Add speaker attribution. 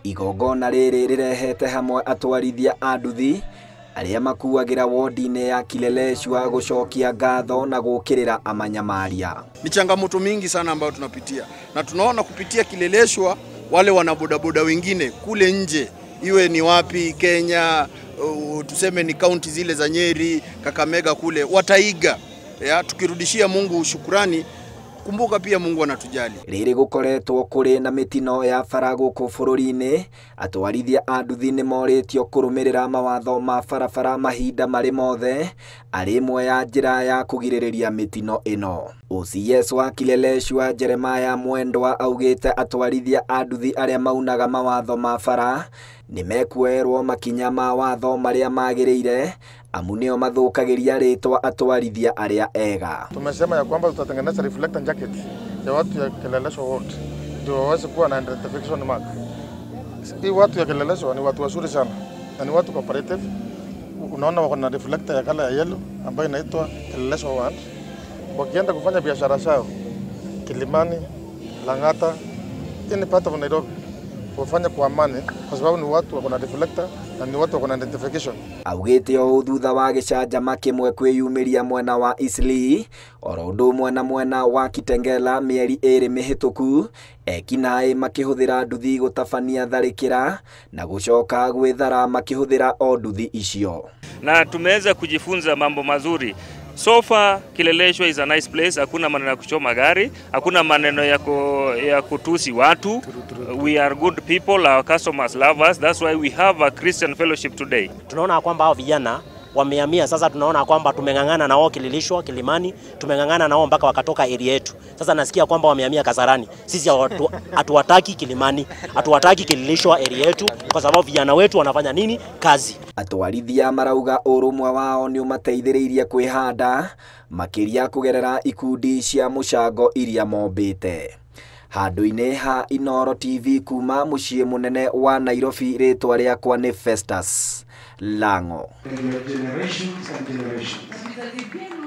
Speaker 1: Igongona rĩrĩ rĩrehete hamwe atwarithia a nduthi arĩa makuagira wodi-inĩ ya Kileleshwa gũcokia ngatho na gũkĩrĩra amanyamaria.
Speaker 2: Ni changamoto mingi sana ambayo tunapitia, na tunaona kupitia Kileleshwa wale wanabodaboda wengine kule nje, iwe ni wapi Kenya, tuseme ni county zile za Nyeri, Kakamega kule, wataiga. Tukirudishia Mungu shukrani, kumbuka pia Mungu anatujali.
Speaker 1: Rĩrĩ gũkoretwo kũrĩ na mĩtino ya bara gũkũ bũrũri-inĩ, atwarithia a nduthi nĩ morĩtio kũrũmĩrĩra mawatho ma barabara mahinda marĩ mothe, arĩ imwe ya njĩra ya kũgirĩrĩria mĩtino ĩno. OCS wa Kileleshwa Jeremiah Mwendwa augĩte atwarithia a nduthi arĩa maunaga mawatho ma bara nĩ mekuoerwo makinya ma watho marĩa magĩrĩire, amu nĩo mathũkagĩria rĩtwa atwarithia arĩa ega.
Speaker 3: Tumesema ya kwamba tutatengeneza reflector jacket ya watu ya Kileleshwa wote ndio waweze kuwa na identification mark. Hii watu ya Kileleshwa ni watu wazuri sana na ni watu cooperative. Unaona wako na reflector ya kala ya yellow ambayo inaitwa Kileleshwa Ward. Wakienda kufanya biashara zao Kilimani, Lang'ata, ni part of Nairobi, kufanya kwa amani kwa sababu ni watu wako na reflector na ni watu wako na identification.
Speaker 1: Augĩte o thutha wa gĩcanjama kĩmwe kwĩyumĩria mwena wa Eastleigh, oro ũndũ ũmwe na mwena wa Kitengela mĩeri ĩrĩ mĩhĩtũku, ekinaĩ makĩhũthĩra nduthi gũtabania tharĩkĩra na gũcoka gwĩthara makĩhũthĩra o nduthi icio.
Speaker 4: Na tumeweza kujifunza mambo mazuri. So far, Kileleshwa is a nice place. Hakuna maneno ya kuchoma gari, hakuna maneno ya kutusi watu. We are good people, our customers love us. That's why we have a Christian fellowship today.
Speaker 5: Tunaona kwamba hao vijana wamehamia sasa, tunaona kwamba tumengangana na wao Kileleshwa, Kilimani, tumengangana na wao mpaka wakatoka area yetu. Sasa nasikia kwamba wamehamia Kasarani. Sisi hatuwataki Kilimani, hatuwataki Kileleshwa area yetu kwa sababu vijana wetu wanafanya nini? Kazi.
Speaker 1: Atwarithia marauga ũrũmwe wao nĩ ũmateithĩrĩirie kwĩhanda makĩria kũgerera ikundi cia mũcango iria mombĩte. Handũ-inĩ ha Inooro TV kuma mũciĩ mũnene wa Nairobi, rĩtwa rĩakwa nĩ Festus Lang'o.
Speaker 6: Generations and generations.